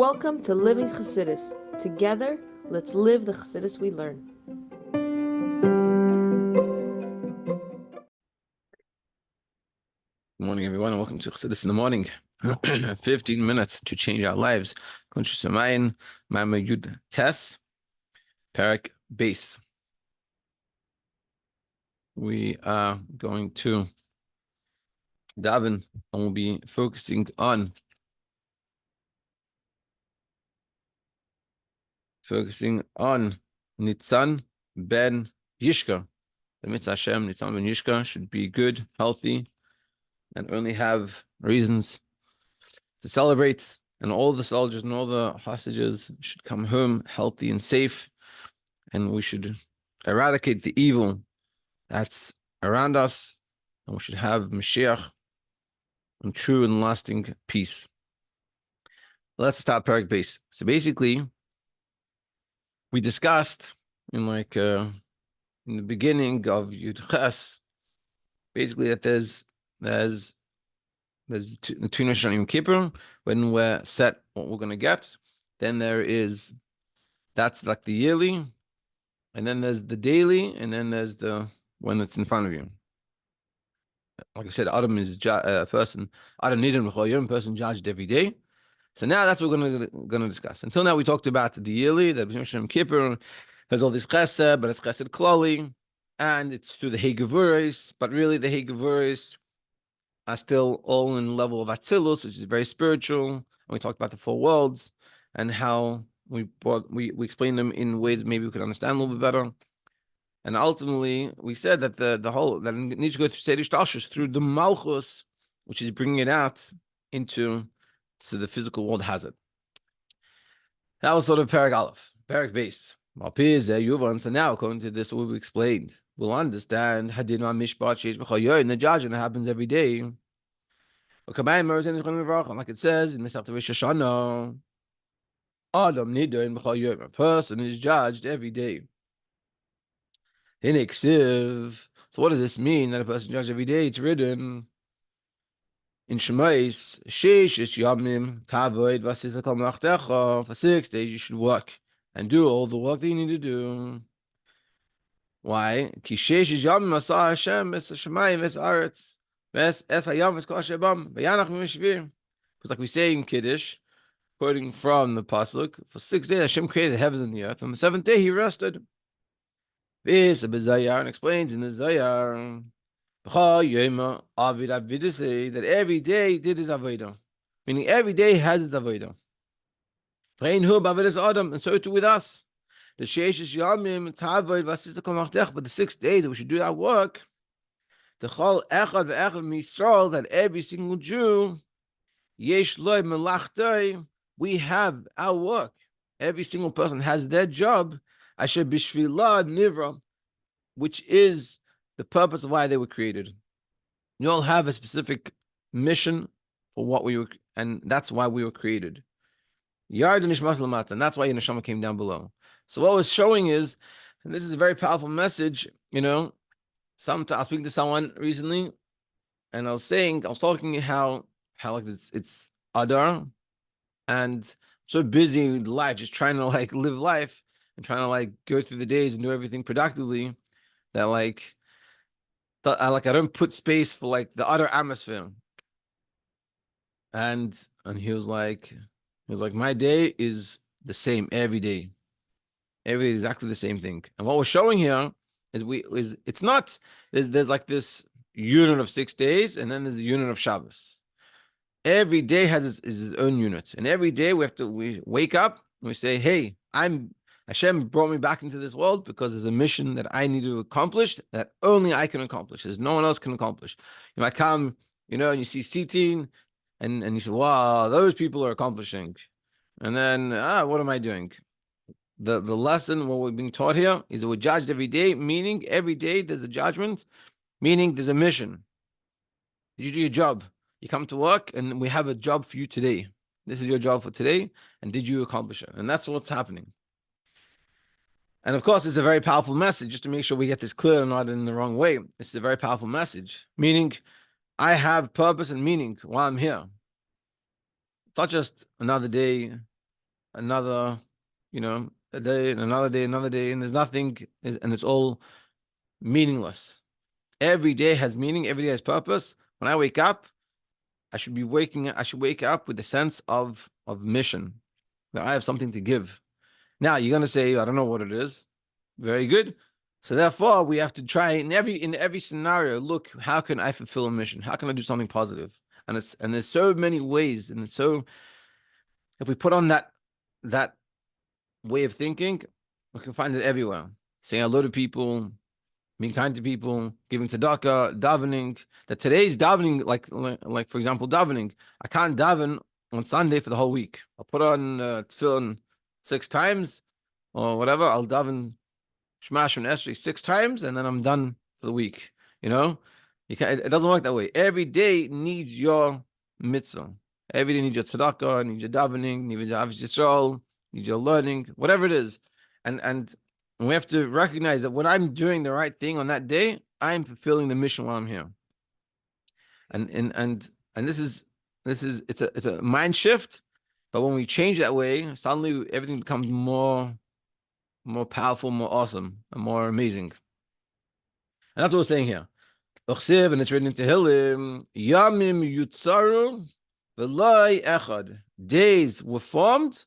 Welcome to Living Chassidus. Together, let's live the Chassidus we learn. Good morning, everyone, and welcome to Chassidus in the morning. 15 minutes to change our lives. Kuntres Mama Yud Tes, Perek base. We are going to daven, and we'll be focusing on Nitzan ben Yishka. The mitzvah Hashem, Nitzan ben Yishka, should be good, healthy, and only have reasons to celebrate. And all the soldiers and all the hostages should come home healthy and safe. And we should eradicate the evil that's around us. And we should have Mashiach and true and lasting peace. Let's start Perek base. So basically, we discussed in the beginning of Yud Ches, basically that there's between Rosh Hashanah and Yom Kippur, when we're set what we're going to get. Then that's like the yearly, and then there's the daily, and then there's the when it's in front of you. Like I said, Adam is a person. Adam Nidan person judged every day. So now that's what we're going to discuss. Until now, we talked about the yearly, that between Rosh Hashanah and Yom Kippur, there's all this chesed, but it's chesed klali, and it's through the Hegevuris, but really the Hegevuris are still all in the level of Atzilus, which is very spiritual. And we talked about the four worlds and how we explained them in ways maybe we could understand a little bit better. And ultimately, we said that the whole that needs to go through Seder Shtashus, through the Malchus, which is bringing it out into the physical world has it. That was sort of Perek Aleph, Perek base. So now, according to this, what we've explained, we'll understand Hadin Mishpat Sheish in the judgment that happens every day. Like it says in Masechet Rosh Hashanah, Adam Nidain B'chol Yom, a person is judged every day. So what does this mean that a person is judged every day? It's written in Shemais, Sheish Yamim Tavoid Vasisa Kol Malachtecha. For 6 days you should work and do all the work that you need to do. Why? Ki Sheish Yamim Asa Hashem Es Shemayim Es Eretz Es Hayam Es Kol Shebam V'Yanach Mishvim. Because like we say in Kiddush, quoting from the pasuk, for 6 days Hashem created the heavens and the earth. On the 7th day He rested. This and explains in the Zayar that every day did his avodah, meaning every day has his avodah. And so too with us. The but the 6 days that we should do our work, that every single Jew, we have our work. Every single person has their job, which is the purpose of why they were created. You all have a specific mission for what we were, and that's why we were created. Yard and and that's why your neshama came down below. So what I was showing is, and this is a very powerful message, I was speaking to someone recently, and I was talking how like it's Adar, and I'm so busy with life, just trying to live life and trying to go through the days and do everything productively, that I don't put space for the other atmosphere. And he was like, my day is the same every day. Every day is exactly the same thing. And what we're showing here is it's not, there's this unit of 6 days, and then there's a unit of Shabbos. Every day has its own unit. And every day we wake up and we say, hey, Hashem brought me back into this world because there's a mission that I need to accomplish that only I can accomplish. There's no one else can accomplish. I come, and you see sitting, and you say, wow, those people are accomplishing. And then, what am I doing? The lesson, what we're being taught here, is that we're judged every day, meaning every day there's a judgment, meaning there's a mission. You do your job. You come to work, and we have a job for you today. This is your job for today, and did you accomplish it? And that's what's happening. And of course, it's a very powerful message, just to make sure we get this clear and not in the wrong way. It's a very powerful message, meaning I have purpose and meaning while I'm here. It's not just another day another, a day, and another day, and there's nothing, and it's all meaningless. Every day has meaning. Every day has purpose. When I wake up, I should wake up with a sense of mission, that I have something to give. Now you're gonna say, I don't know what it is. Very good. So therefore, we have to try in every scenario. Look, how can I fulfill a mission? How can I do something positive? And there's so many ways, and so if we put on that way of thinking, we can find it everywhere. Saying hello to people, being kind to people, giving tzedakah, davening. That today's davening, like for example, davening. I can't daven on Sunday for the whole week. I'll put on tefillin 6 times or whatever. I'll daven Shmash and Esri 6 times, and then I'm done for the week. It doesn't work that way. Every day needs your mitzvah. Every day needs your tzedakah, needs your davening, needs your Yisroel, needs your learning, whatever it is. And we have to recognize that when I'm doing the right thing on that day, I'm fulfilling the mission while I'm here. And this is it's a mind shift, but when we change that way, suddenly everything becomes more powerful, more awesome, and more amazing. And that's what we're saying here. And it's written in Tehillim, Yamim Yutzaru V'loi Echad. Days were formed,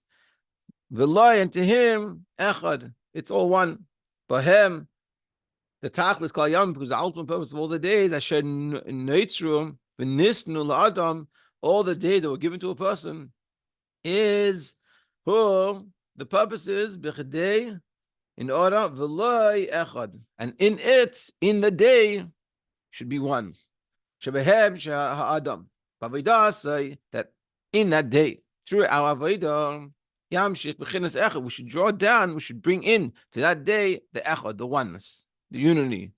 V'loi, and to him, Echad. It's all one. Bahem, the Tachlis called Yam, because the ultimate purpose of all the days, Asher Nitzru V'nisnu La'adam, all the days that were given to a person, is who the purpose is B'chadei, in order V'loi Echad, and in it, in the day, should be one. Shebehem Ha'adam. B'Avodah say that in that day, through our Avodah, Yamshich B'chinas Echad, we should draw down, we should bring in to that day the Echad, the oneness, the unity.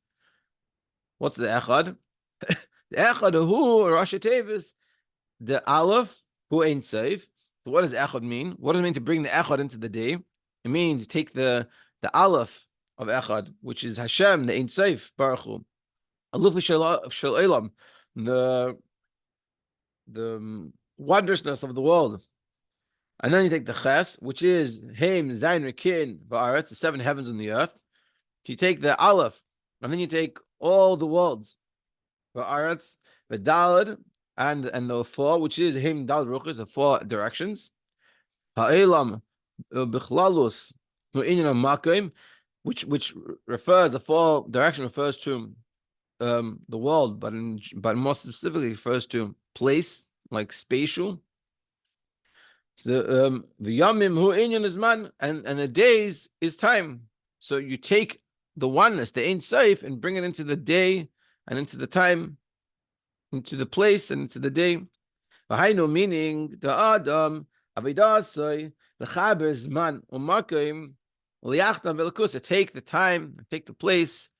What's the Echad? The Echad, who Rosh Tevis, the Aleph, who ain't safe. So what does Echad mean? What does it mean to bring the Echad into the day? It means take the Aleph of Echad, which is Hashem, the Ein Sof, Baruch Hu, Aluf Shel Olam, the wondrousness of the world. And then you take the Ches, which is Heim, Zayin, Rekin, Ba'aretz, the 7 heavens and the earth. You take the Aleph, and then you take all the worlds, Ba'aretz, the Daled, and the 4, which is Heim, Daled, Ruchas, the 4 directions. Ha'elam, B'chlalus, which refers, the 4 direction refers to the world, but more specifically refers to place, like spatial. So the yamim hu inyan is man, and the days is time. So you take the oneness, the Ein Sof, and bring it into the day and into the time, into the place and into the day. V'hainu, meaning the Adam Avodah say the chaber zman u'makim liachtam v'lakusa. Take the time, take the place,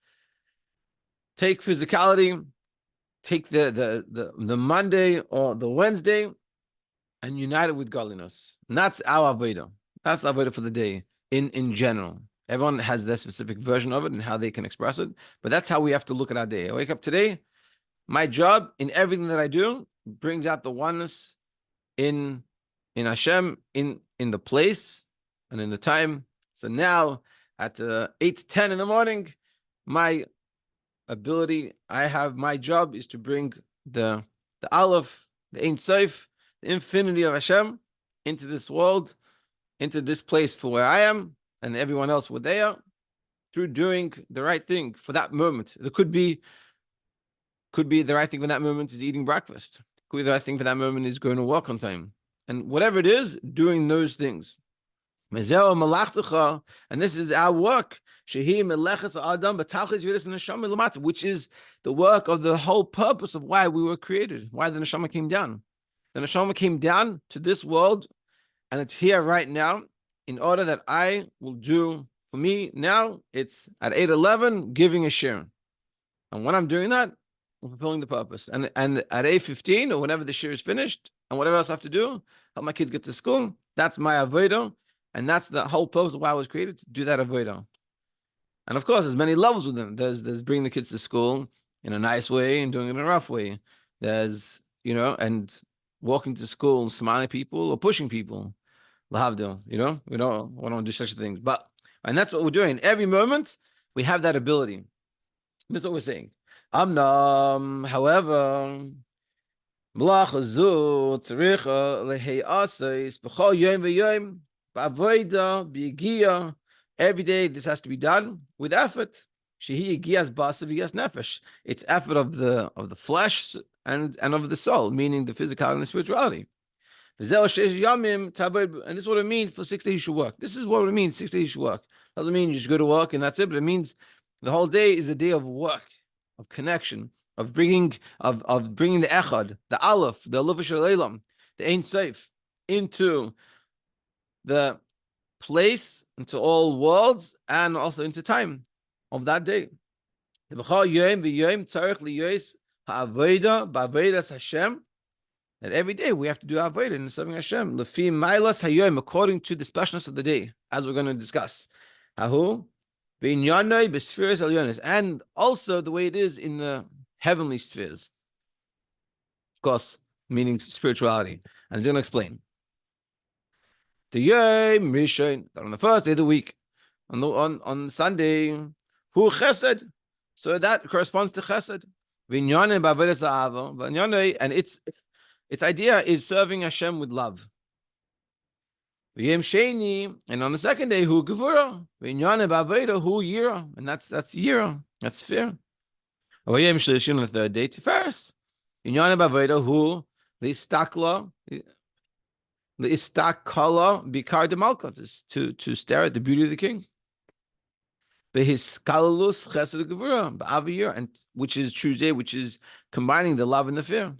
take physicality, take the Monday or the Wednesday, and unite it with godliness. And that's our avodah. That's the avodah for the day in general. Everyone has their specific version of it and how they can express it, but that's how we have to look at our day. I wake up today, my job in everything that I do brings out the oneness in Hashem, in the place and in the time. So now at 8:10 in the morning, my job is to bring the Aleph, the Ein Sof, the infinity of Hashem into this world, into this place for where I am and everyone else where they are, through doing the right thing for that moment. There could be the right thing for that moment is eating breakfast. Could be the right thing for that moment is going to work on time. And whatever it is, doing those things. And this is our work, which is the work of the whole purpose of why we were created, why the neshama came down. The neshama came down to this world, and it's here right now, in order that I will do, for me now, it's at 8:11, giving a shiur. And when I'm doing that, I'm fulfilling the purpose. And at 8:15, or whenever the shiur is finished, and whatever else I have to do, help my kids get to school, that's my avodah. And that's the whole purpose of why I was created, to do that avodah. And of course, there's many levels with them. There's bringing the kids to school in a nice way and doing it in a rough way. There's, and walking to school, smiling people or pushing people. Lahavdil, we don't do such things. And that's what we're doing. Every moment, we have that ability. That's what we're saying. However, Malacha zu tzricha lehe'asais b'chol yom v'yom ba'avoda b'yigia. Every day, this has to be done with effort. Shehi yigias basa v'yigas nefesh. It's effort of the flesh and of the soul, meaning the physicality and the spirituality. And this is what it means for 6 days you should work. This is what it means 6 days you should work. Doesn't mean you should go to work and that's it, but it means the whole day is a day of work, of connection, of bringing the echad, the aleph, the aleph shel the ein sof, into the place, into all worlds, and also into time of that day. That every day we have to do avodah in serving Hashem, lefi mailas hayom, according to the specialness of the day, as we're going to discuss. Ahu, v'inyanoi b'spheres elyonis, and also the way it is in the heavenly spheres. Of course, meaning spirituality. And he's going to explain. The yom rishon, on the first day of the week, on Sunday, hu chesed, so that corresponds to chesed. V'inyanoi b'avodas ha'ava, v'inyanoi, and its idea is serving Hashem with love. V'yem sheni, and on the second day, hu gevura, v'inyanoi b'avoda hu yira, and that's yira, that's fear. V'yem shlishi, on the third day, tiferes. V'inyanoi b'avoda hu l'istakla bikar de malkot, is to stare at the beauty of the king. V'hiskalus chesed gevura b'aviyir, and which is Tuesday, which is combining the love and the fear.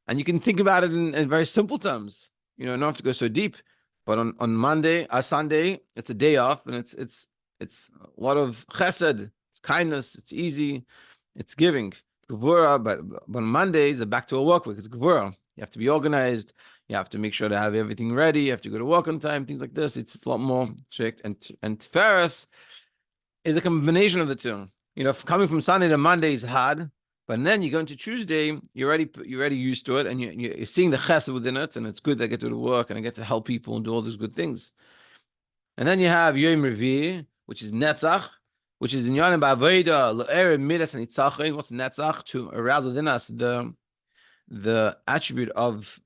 And you can think about it in very simple terms. You don't have to go so deep. But on Sunday, it's a day off, and it's a lot of chesed, it's kindness, it's easy, it's giving. Gevura, but on Mondays, back to a work week. It's gevura. You have to be organized. You have to make sure to have everything ready. You have to go to work on time. Things like this. It's a lot more strict. And Tiferes is a combination of the two. Coming from Sunday to Monday is hard. But then you go into Tuesday, you're already used to it, and you're seeing the chesed within it, and it's good that I get to do work and I get to help people and do all those good things. And then you have Yom Revi, which is Netzach, which is in Yonim Ba'avoda L'Erev Midas and Nitzachin. What's Netzach? To arouse within us the attribute of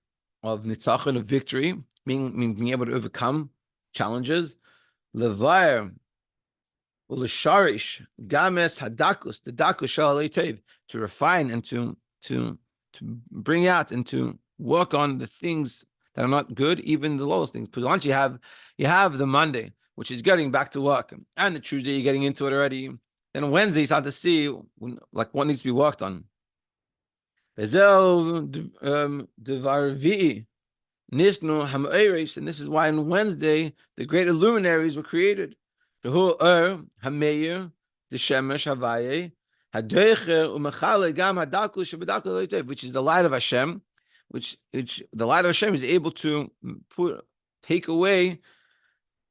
Nitzachin, of victory, meaning being able to overcome challenges. Levair L'Sharish Games Hadakus, the Dakus Shalei Tev, to refine and to bring out and to work on the things that are not good, even the lowest things. Because once you have the Monday, which is getting back to work, and the Tuesday you're getting into it already, then on Wednesday you start to see what needs to be worked on. And this is why on Wednesday the greater luminaries were created. The shemesh havaye, which is the light of Hashem, which the light of Hashem is able to take away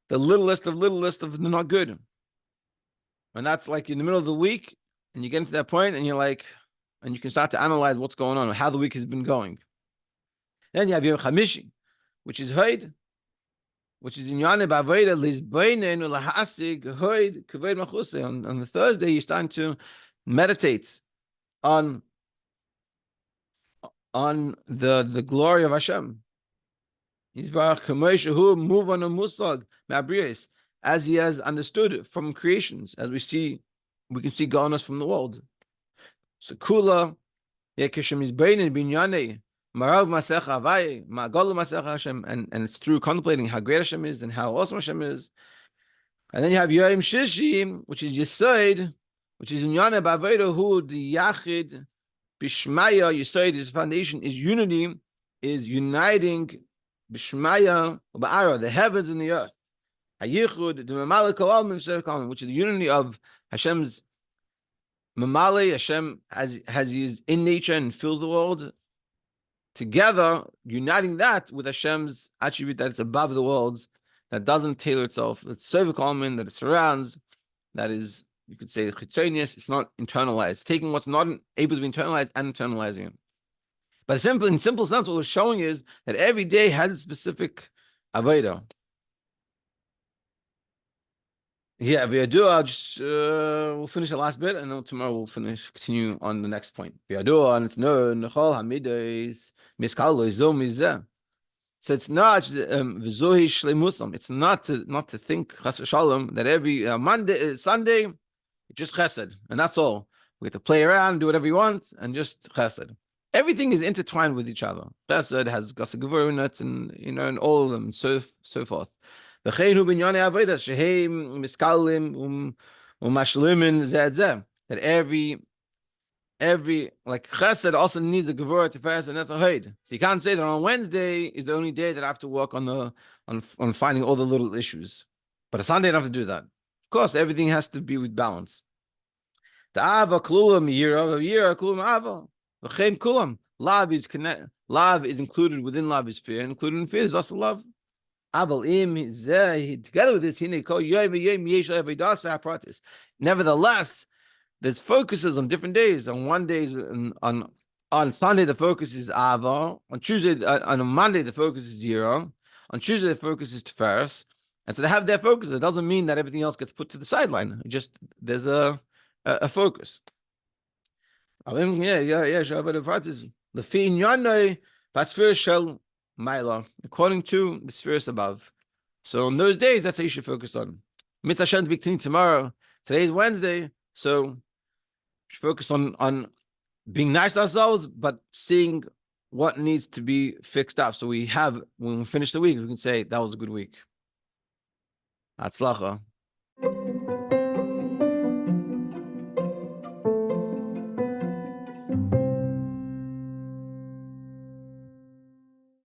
the littlest of the not good. And that's like in the middle of the week, and you get into that point, and you're like, and you can start to analyze what's going on, how the week has been going. Then you have Yom Chamishi, which is Hoid, which is in Yane Ba'avoda Lizbeinen Ulahasig Hoid Kavod Machuse. On the Thursday, you're starting to meditate on the glory of Hashem. Yisbarach Kamoshahu move on a musag Mabrius, as he has understood from creations, as we can see godness from the world. So Kula Yekishem is Beinin Binyane Marav Masech Havai Magol Masech Hashem, and it's through contemplating how great Hashem is and how awesome Hashem is. And then you have Yom Shishi, which is Yisoid, which is in Yana Ba'avoda Hu the Yachid Bishmaya. Yisoid, his foundation is unity, is uniting Bishmaya Ba'ara, the heavens and the earth. Hayichud the Mamale Kolam, which is the unity of Hashem's Mamale. Hashem has his in nature and fills the world. Together, uniting that with Hashem's attribute that it's above the worlds, that doesn't tailor itself, that's so common, that it surrounds, that is, you could say, chitzonius, it's not internalized, taking what's not able to be internalized and internalizing it. But in simple sense, what we're showing is that every day has a specific Avodah. Yeah, I'll just we'll finish the last bit, and then tomorrow we'll continue on the next point. And it's no nechol hamidos miskalo zo mizeh. So it's not v'zohi shleimusam. It's not to think chas v'shalom that every Monday, Sunday, just chesed, and that's all. We get to play around, do whatever you want, and just chesed. Everything is intertwined with each other. Chesed has gasa gevurunat, and and all of them, so forth. That every like chesed also needs a gevurah tiferes, and that's a hoid. So you can't say that on Wednesday is the only day that I have to work on finding all the little issues, but a Sunday I don't have to do that. Of course, everything has to be with balance. The ava klulam yira klulam ava v'chein kulam. Love is connect. Love is included within love is fear, and included in fear is also love. Together with this, nevertheless, there's focuses on different days. On one day, on Sunday, the focus is Ava. On Tuesday, on Monday, the focus is Yira. On Tuesday, the focus is Tiferes. And so they have their focus. It doesn't mean that everything else gets put to the sideline. Just there's a focus. According to the spheres above. So in those days, that's how you should focus on. Tomorrow. Today is Wednesday, so you should focus on being nice to ourselves, but seeing what needs to be fixed up. So when we finish the week, we can say that was a good week. Hatzlacha.